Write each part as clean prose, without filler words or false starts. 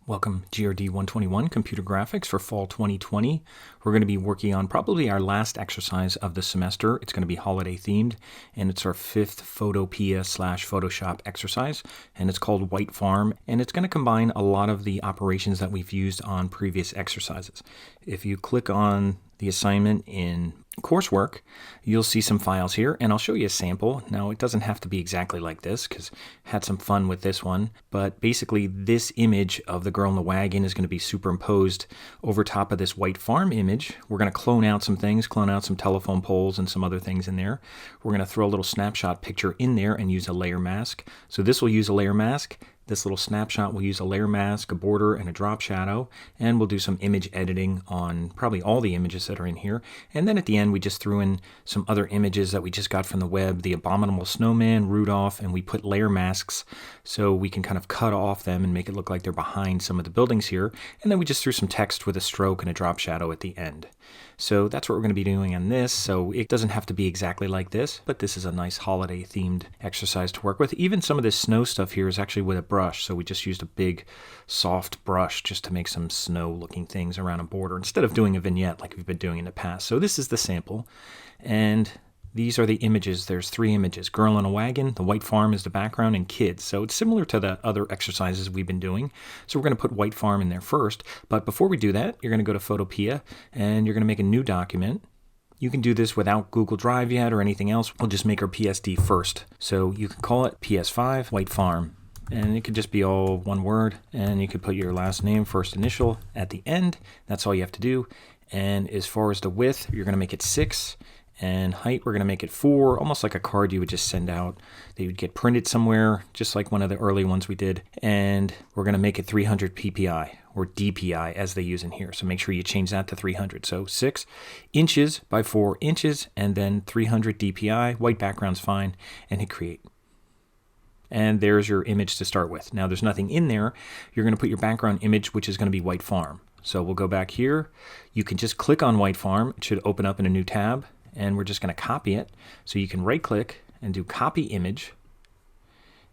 Welcome GRD 121 Computer Graphics for Fall 2020. We're going to be working on probably our last exercise of the semester. It's going to be holiday themed, and it's our fifth Photopea / Photoshop exercise, and it's called White Farm, and it's going to combine a lot of the operations that we've used on previous exercises. If you click on the assignment in coursework, you'll see some files here, and I'll show you a sample. Now, it doesn't have to be exactly like this because I had some fun with this one, but basically this image of the girl in the wagon is going to be superimposed over top of this white farm image. We're going to clone out some things, clone out some telephone poles and some other things in there. We're going to throw a little snapshot picture in there and use a layer mask. So this will use a layer mask. This little snapshot will use a layer mask, a border, and a drop shadow, and we'll do some image editing on probably all the images that are in here. And then at the end, we just threw in some other images that we just got from the web, the Abominable Snowman, Rudolph, and we put layer masks so we can kind of cut off them and make it look like they're behind some of the buildings here. And then we just threw some text with a stroke and a drop shadow at the end. So that's what we're going to be doing on this. So it doesn't have to be exactly like this, but this is a nice holiday themed exercise to work with. Even some of this snow stuff here is actually with a brush. So we just used a big soft brush just to make some snow looking things around a border instead of doing a vignette like we've been doing in the past. So this is the sample, and these are the images. There's 3 images. Girl in a wagon, the white farm is the background, and kids. So it's similar to the other exercises we've been doing. So we're going to put white farm in there first. But before we do that, you're going to go to Photopea, and you're going to make a new document. You can do this without Google Drive yet or anything else. We'll just make our PSD first. So you can call it ps5 white farm. And it could just be all one word. And you could put your last name, first initial at the end. That's all you have to do. And as far as the width, you're going to make it 6. And height, we're going to make it 4, almost like a card you would just send out that you would get printed somewhere, just like one of the early ones we did. And we're going to make it 300 ppi, or DPI, as they use in here. So make sure you change that to 300. So 6 inches by 4 inches, and then 300 DPI. White background's fine, and hit create. And there's your image to start with. Now, there's nothing in there. You're going to put your background image, which is going to be White Farm. So we'll go back here. You can just click on White Farm. It should open up in a new tab. And we're just going to copy it. So you can right click and do copy image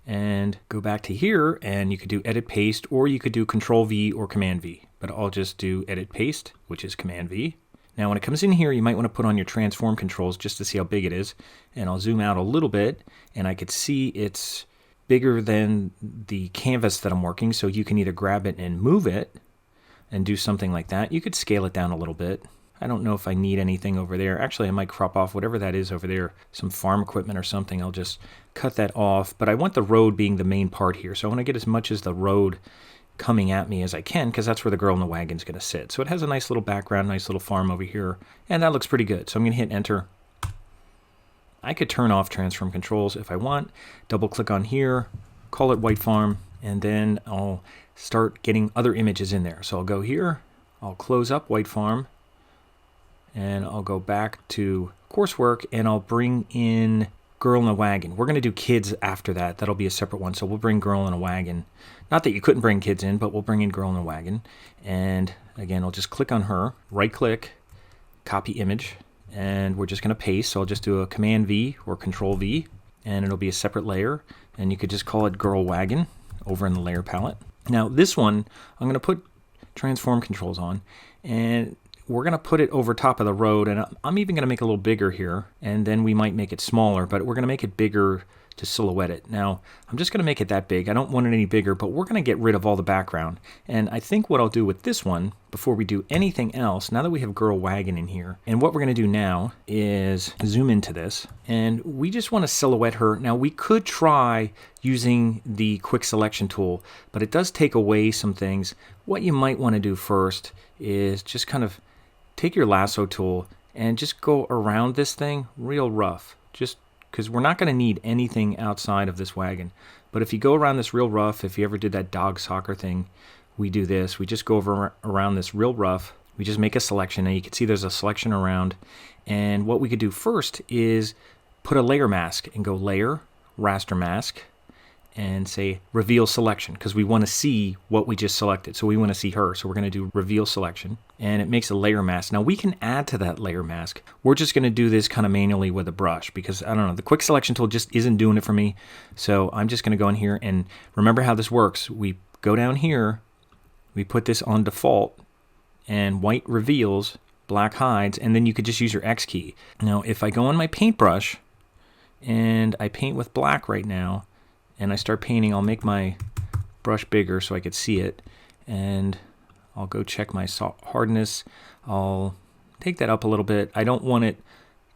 and go back to here, and you could do edit paste, or you could do Control V or Command V, but I'll just do edit paste, which is Command V. Now when it comes in here, you might want to put on your transform controls just to see how big it is, and I'll zoom out a little bit, and I could see it's bigger than the canvas that I'm working, so you can either grab it and move it and do something like that. You could scale it down a little bit. I don't know if I need anything over there. Actually, I might crop off whatever that is over there, some farm equipment or something. I'll just cut that off. But I want the road being the main part here. So I want to get as much as the road coming at me as I can, because that's where the girl in the wagon is going to sit. So it has a nice little background, nice little farm over here. And that looks pretty good. So I'm going to hit enter. I could turn off transform controls if I want. Double click on here, call it White Farm, and then I'll start getting other images in there. So I'll go here, I'll close up White Farm, and I'll go back to coursework, and I'll bring in Girl in a Wagon. We're going to do kids after that. That'll be a separate one. So we'll bring Girl in a Wagon. Not that you couldn't bring kids in, but we'll bring in Girl in a Wagon. And again, I'll just click on her, right click, copy image, and we're just going to paste. So I'll just do a Command V or Control V, and it'll be a separate layer. And you could just call it Girl Wagon over in the layer palette. Now this one, I'm going to put transform controls on, and we're going to put it over top of the road, and I'm even going to make it a little bigger here, and then we might make it smaller, but we're going to make it bigger to silhouette it. Now, I'm just going to make it that big. I don't want it any bigger, but we're going to get rid of all the background. And I think what I'll do with this one, before we do anything else, now that we have Girl Wagon in here, and what we're going to do now is zoom into this, and we just want to silhouette her. Now, we could try using the quick selection tool, but it does take away some things. What you might want to do first is just kind of take your lasso tool and just go around this thing real rough, just because we're not going to need anything outside of this wagon. But if you go around this real rough, if you ever did that dog soccer thing, we do this. We just go around this real rough. We just make a selection, and you can see there's a selection around. And what we could do first is put a layer mask and go layer, raster mask, and say reveal selection, because we want to see what we just selected. So we want to see her. So we're going to do reveal selection, and it makes a layer mask. Now we can add to that layer mask. We're just going to do this kind of manually with a brush, because I don't know, the quick selection tool just isn't doing it for me. So I'm just going to go in here, and remember how this works. We go down here, we put this on default, and white reveals, black hides, and then you could just use your X key. Now, if I go on my paintbrush and I paint with black right now, and I start painting, I'll make my brush bigger so I could see it, and I'll go check my hardness. I'll take that up a little bit. I don't want it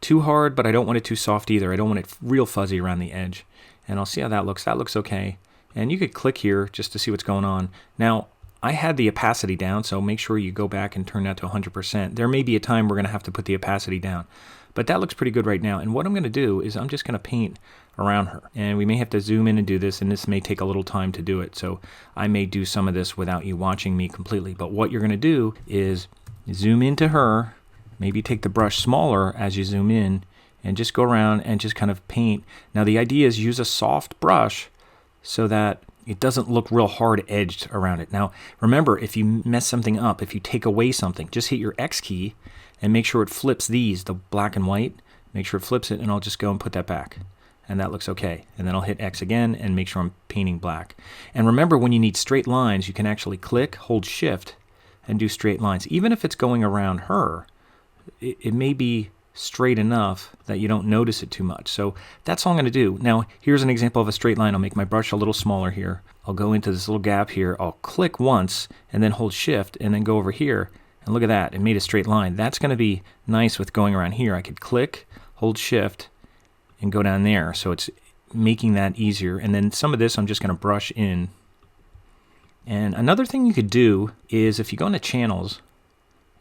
too hard, but I don't want it too soft either. I don't want it real fuzzy around the edge. And I'll see how that looks. That looks okay. And you could click here just to see what's going on. Now, I had the opacity down, so make sure you go back and turn that to 100%. There may be a time we're going to have to put the opacity down. But that looks pretty good right now. And what I'm going to do is I'm just going to paint around her. And we may have to zoom in and do this, and this may take a little time to do it. So I may do some of this without you watching me completely. But what you're going to do is zoom into her, maybe take the brush smaller as you zoom in, and just go around and just kind of paint. Now the idea is use a soft brush so that it doesn't look real hard edged around it. Now remember, if you mess something up, if you take away something, just hit your X key and make sure it flips these, the black and white. Make sure it flips it, and I'll just go and put that back. And that looks okay. And then I'll hit X again and make sure I'm painting black. And remember, when you need straight lines, you can actually click, hold Shift, and do straight lines. Even if it's going around her, it may be straight enough that you don't notice it too much. So that's all I'm going to do. Now, here's an example of a straight line. I'll make my brush a little smaller here. I'll go into this little gap here. I'll click once and then hold Shift and then go over here. And look at that. It made a straight line. That's going to be nice with going around here. I could click, hold Shift, and go down there. So it's making that easier. And then some of this I'm just going to brush in. And another thing you could do is if you go into Channels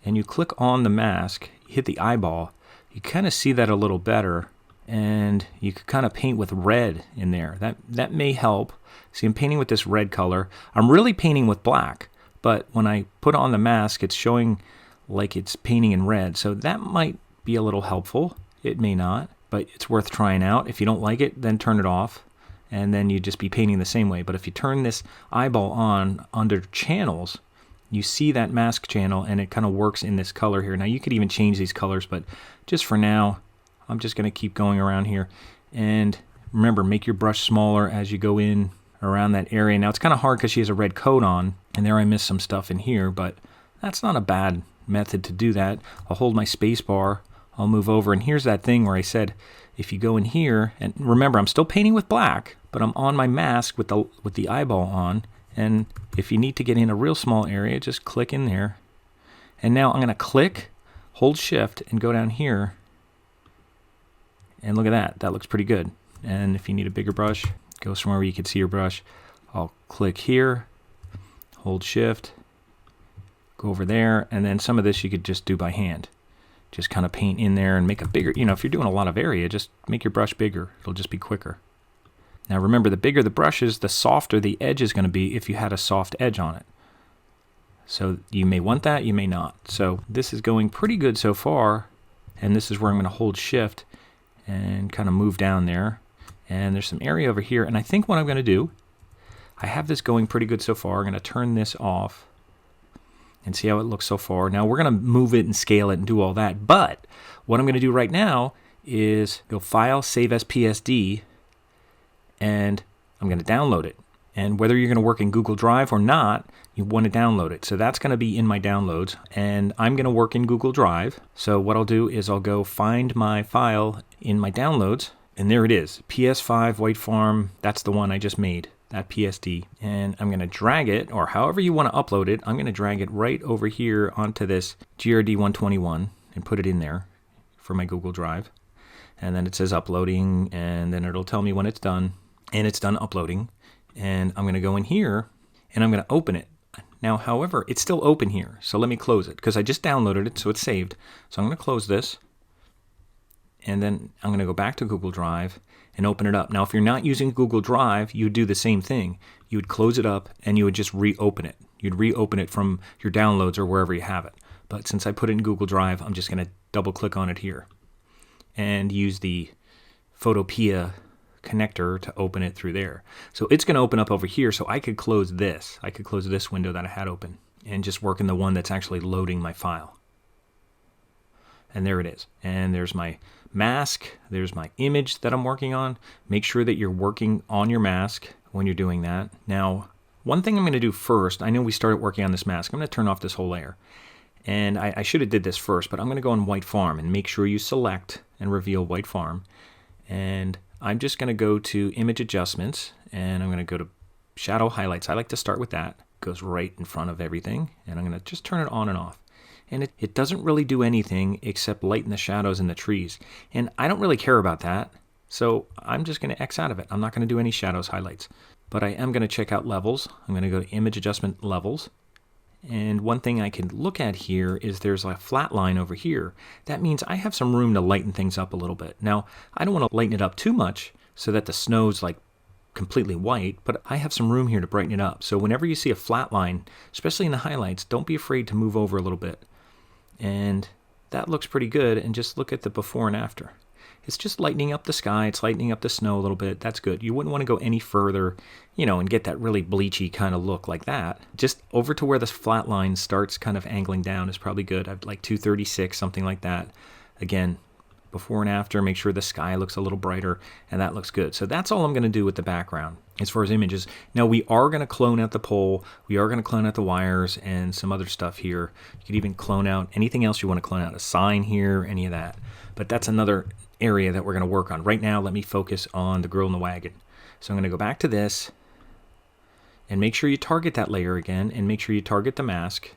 and you click on the mask, you hit the eyeball, you kind of see that a little better, and you could kind of paint with red in there. That may help. See, I'm painting with this red color. I'm really painting with black, but when I put on the mask, it's showing like it's painting in red. So that might be a little helpful. It may not, but it's worth trying out. If you don't like it, then turn it off, and then you'd just be painting the same way. But if you turn this eyeball on under Channels, you see that mask channel, and it kind of works in this color here. Now you could even change these colors, but just for now, I'm just going to keep going around here. And remember, make your brush smaller as you go in around that area. Now it's kind of hard because she has a red coat on, and there I missed some stuff in here, but that's not a bad method to do that. I'll hold my space bar, I'll move over, and here's that thing where I said if you go in here, and remember I'm still painting with black, but I'm on my mask with the eyeball on. And if you need to get in a real small area, just click in there. And now I'm going to click, hold Shift, and go down here. And look at that. That looks pretty good. And if you need a bigger brush, go somewhere where you can see your brush. I'll click here, hold Shift, go over there. And then some of this you could just do by hand. Just kind of paint in there and make a bigger, if you're doing a lot of area, just make your brush bigger. It'll just be quicker. Now remember, the bigger the brush is, the softer the edge is going to be if you had a soft edge on it. So you may want that, you may not. So this is going pretty good so far, and this is where I'm going to hold Shift and kind of move down there. And there's some area over here, and I think what I'm going to do, I have this going pretty good so far. I'm going to turn this off and see how it looks so far. Now we're going to move it and scale it and do all that, but what I'm going to do right now is go File, Save as PSD, and I'm going to download it. And whether you're going to work in Google Drive or not, you want to download it. So that's going to be in my downloads, and I'm going to work in Google Drive. So what I'll do is I'll go find my file in my downloads, and there it is, ps5 White Farm. That's the one I just made, that PSD. And I'm going to drag it, or however you want to upload it, I'm going to drag it right over here onto this GRD121 and put it in there for my Google Drive. And then it says uploading, and then it'll tell me when it's done. And it's done uploading, and I'm going to go in here and I'm going to open it. Now, however, it's still open here, so let me close it because I just downloaded it, so it's saved. So I'm going to close this, and then I'm going to go back to Google Drive and open it up. Now, if you're not using Google Drive, you would do the same thing. You would close it up and you would just reopen it. You'd reopen it from your downloads or wherever you have it. But since I put it in Google Drive, I'm just going to double click on it here and use the Photopea connector to open it through there. So it's going to open up over here, so I could close this. I could close this window that I had open and just work in the one that's actually loading my file. And there it is. And there's my mask. There's my image that I'm working on. Make sure that you're working on your mask when you're doing that. Now, One thing I'm going to do first, I know we started working on this mask. I'm going to turn off this whole layer. And I should have did this first, but I'm going to go on white farm and make sure you select and reveal white farm. And I'm just going to go to image adjustments, and I'm going to go to shadow highlights. I like to start with that. It goes right in front of everything, and I'm going to just turn it on and off. And it doesn't really do anything except lighten the shadows in the trees. And I don't really care about that, so I'm just going to X out of it. I'm not going to do any shadows highlights. But I am going to check out levels. I'm going to go to image adjustment levels. And one thing I can look at here is there's a flat line over here. That means I have some room to lighten things up a little bit. Now, I don't want to lighten it up too much so that the snow's like completely white, but I have some room here to brighten it up. So whenever you see a flat line, especially in the highlights, don't be afraid to move over a little bit. And that looks pretty good. And just look at the before and after. It's just lightening up the sky. It's lightening up the snow a little bit. That's good. You wouldn't want to go any further, and get that really bleachy kind of look like that. Just over to where this flat line starts kind of angling down is probably good. I'd like 236, something like that. Again, before and after, make sure the sky looks a little brighter, and that looks good. So that's all I'm going to do with the background as far as images. Now, we are going to clone out the pole. We are going to clone out the wires and some other stuff here. You could even clone out anything else you want to clone out, a sign here, any of that. But that's another area that we're going to work on. Right now, let me focus on the girl in the wagon. So I'm going to go back to this and make sure you target that layer again, and make sure you target the mask,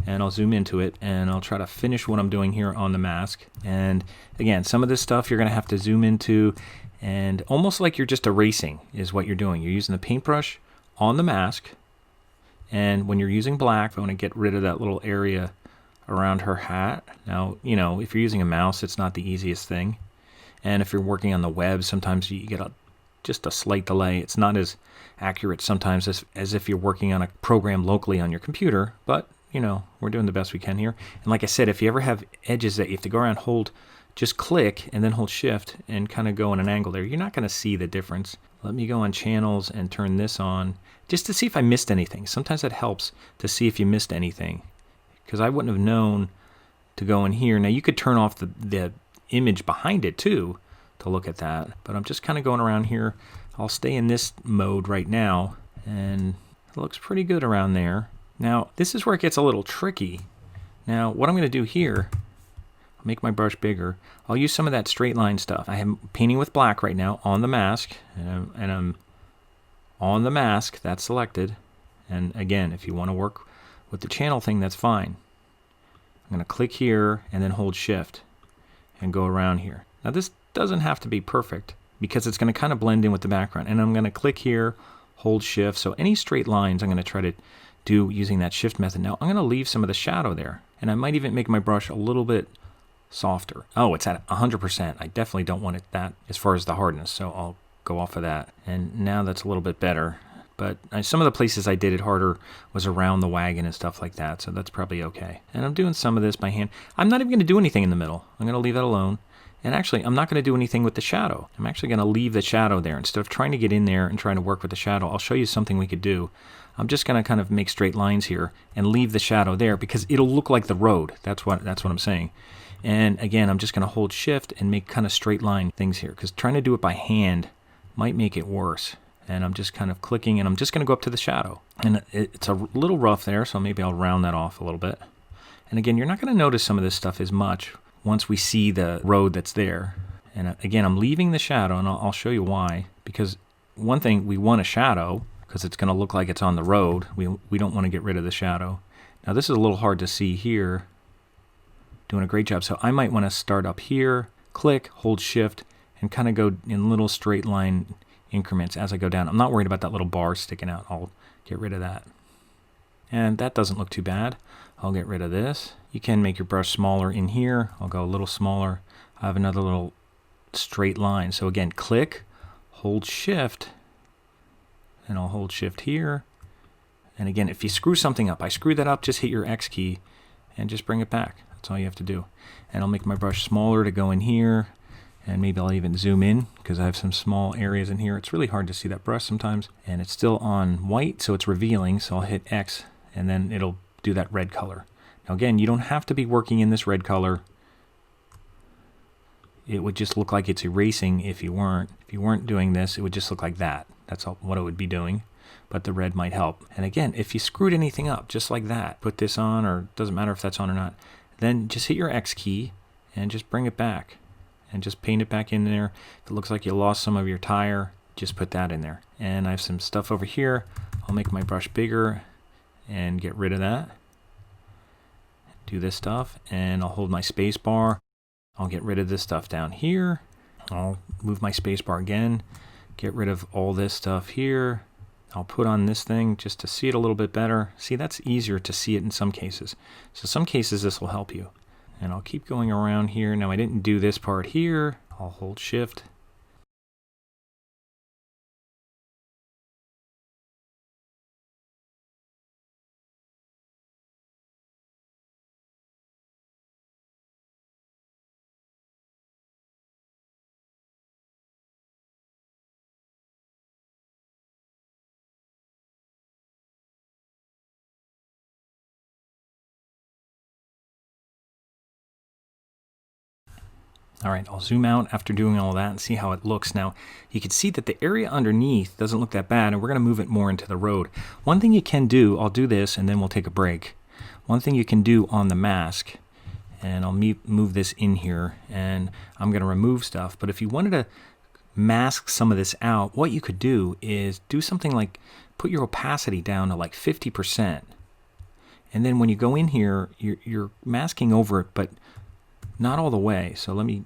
and I'll zoom into it, and I'll try to finish what I'm doing here on the mask. And again, some of this stuff you're going to have to zoom into, and almost like you're just erasing is what you're doing. You're using the paintbrush on the mask, and when you're using black, I want to get rid of that little area around her hat. Now, if you're using a mouse, it's not the easiest thing. And if you're working on the web, sometimes you get just a slight delay. It's not as accurate sometimes as if you're working on a program locally on your computer, but we're doing the best we can here. And like I said, if you ever have edges that you have to go around, just click and then hold shift and kind of go in an angle there. You're not going to see the difference. Let me go on channels and turn this on just to see if I missed anything. Sometimes that helps to see if you missed anything, because I wouldn't have known to go in here. Now you could turn off the image behind it too to look at that, but I'm just kind of going around here. I'll stay in this mode right now, and it looks pretty good around there. Now this is where it gets a little tricky. Now what I'm going to do here, I'll make my brush bigger. I'll use some of that straight line stuff. I am painting with black right now on the mask, and I'm on the mask, that's selected. And again, if you want to work with the channel thing, that's fine. I'm going to click here and then hold shift and go around here. Now this doesn't have to be perfect because it's going to kind of blend in with the background. And I'm going to click here, hold shift. So any straight lines I'm going to try to do using that shift method. Now I'm going to leave some of the shadow there, and I might even make my brush a little bit softer. Oh, it's at 100%. I definitely don't want it that as far as the hardness, so I'll go off of that. And now that's a little bit better. But some of the places I did it harder was around the wagon and stuff like that, so that's probably okay. And I'm doing some of this by hand. I'm not even going to do anything in the middle. I'm going to leave that alone. And actually, I'm not going to do anything with the shadow. I'm actually going to leave the shadow there. Instead of trying to get in there and trying to work with the shadow, I'll show you something we could do. I'm just going to kind of make straight lines here and leave the shadow there because it'll look like the road. That's what I'm saying. And again, I'm just going to hold shift and make kind of straight line things here, because trying to do it by hand might make it worse. And I'm just kind of clicking, and I'm just going to go up to the shadow. And it's a little rough there, so maybe I'll round that off a little bit. And again, you're not going to notice some of this stuff as much once we see the road that's there. And again, I'm leaving the shadow, and I'll show you why. Because one thing, we want a shadow because it's going to look like it's on the road. We don't want to get rid of the shadow. Now this is a little hard to see here. Doing a great job. So I might want to start up here, click, hold shift, and kind of go in little straight line increments as I go down. I'm not worried about that little bar sticking out. I'll get rid of that. And that doesn't look too bad. I'll get rid of this. You can make your brush smaller in here. I'll go a little smaller. I have another little straight line. So again, click, hold shift, and I'll hold shift here. And again, if you screw something up, I screw that up, just hit your X key and just bring it back. That's all you have to do. And I'll make my brush smaller to go in here. And maybe I'll even zoom in because I have some small areas in here. It's really hard to see that brush sometimes. And it's still on white, so it's revealing. So I'll hit X, and then it'll do that red color. Now again, you don't have to be working in this red color. It would just look like it's erasing if you weren't. If you weren't doing this, it would just look like that. That's what it would be doing. but the red might help. And again, if you screwed anything up, just like that, put this on, or it doesn't matter if that's on or not, then just hit your X key and just bring it back and just paint it back in there. If it looks like you lost some of your tire, just put that in there. And I have some stuff over here. I'll make my brush bigger and get rid of that. Do this stuff, and I'll hold my space bar. I'll get rid of this stuff down here. I'll move my space bar again, get rid of all this stuff here. I'll put on this thing just to see it a little bit better. See, that's easier to see it in some cases. So some cases this will help you. And I'll keep going around here. Now I didn't do this part here. I'll hold shift. All right, I'll zoom out after doing all that and see how it looks. Now, you can see that the area underneath doesn't look that bad, and we're going to move it more into the road. One thing you can do, I'll do this and then we'll take a break. One thing you can do on the mask, and I'll move this in here, and I'm going to remove stuff. But if you wanted to mask some of this out, what you could do is do something like put your opacity down to like 50%. And then when you go in here, you're masking over it, but not all the way. So let me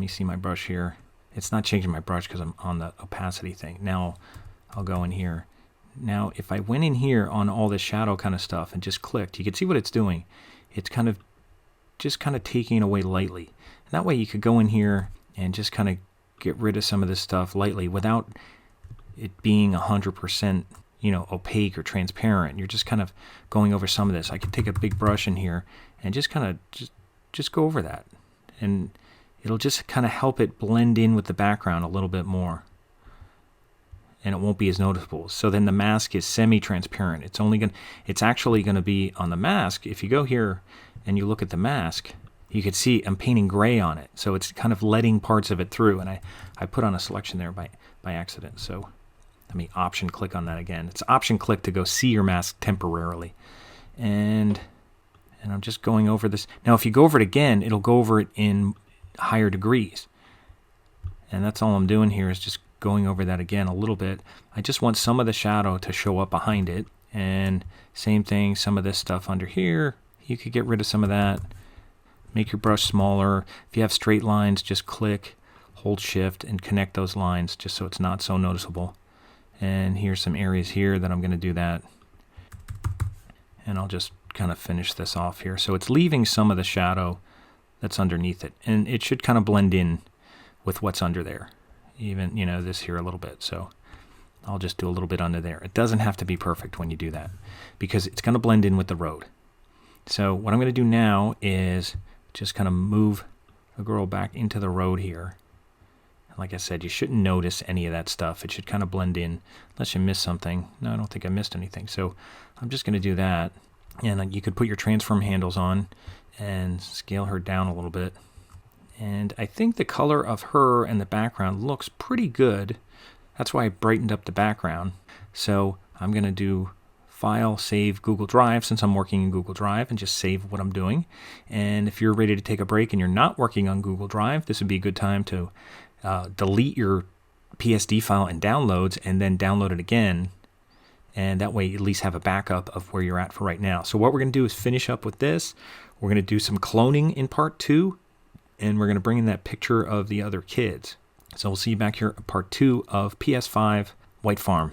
see my brush here. It's not changing my brush because I'm on the opacity thing. Now I'll go in here. Now if I went in here on all this shadow kind of stuff and just clicked, you can see what it's doing. It's just kind of taking it away lightly. And that way you could go in here and just kind of get rid of some of this stuff lightly without it being 100%, you know, opaque or transparent. You're just kind of going over some of this. I could take a big brush in here and just kind of just go over that. And it'll just kind of help it blend in with the background a little bit more. And it won't be as noticeable. So then the mask is semi-transparent. It's actually going to be on the mask. If you go here and you look at the mask, you can see I'm painting gray on it. So it's kind of letting parts of it through. And I put on a selection there by accident. So let me option click on that again. It's option click to go see your mask temporarily. And I'm just going over this. Now, if you go over it again, it'll go over it in higher degrees. And that's all I'm doing here is just going over that again a little bit. I just want some of the shadow to show up behind it. And same thing, some of this stuff under here. You could get rid of some of that. Make your brush smaller. If you have straight lines, just click, hold shift, and connect those lines just so it's not so noticeable. And here's some areas here that I'm going to do that. And I'll just kind of finish this off here. So it's leaving some of the shadow that's underneath it. And it should kind of blend in with what's under there. Even, you know, this here a little bit. So I'll just do a little bit under there. It doesn't have to be perfect when you do that because it's going to blend in with the road. So what I'm going to do now is just kind of move the girl back into the road here. Like I said, you shouldn't notice any of that stuff. It should kind of blend in unless you miss something. No, I don't think I missed anything. So I'm just going to do that. And you could put your transform handles on and scale her down a little bit. And I think the color of her and the background looks pretty good. That's why I brightened up the background. So I'm going to do File, Save, Google Drive, since I'm working in Google Drive, and just save what I'm doing. And if you're ready to take a break and you're not working on Google Drive, this would be a good time to delete your PSD file and downloads, and then download it again. And that way you at least have a backup of where you're at for right now. So what we're going to do is finish up with this. We're going to do some cloning in part 2. And we're going to bring in that picture of the other kids. So we'll see you back here at part 2 of PS5 White Farm.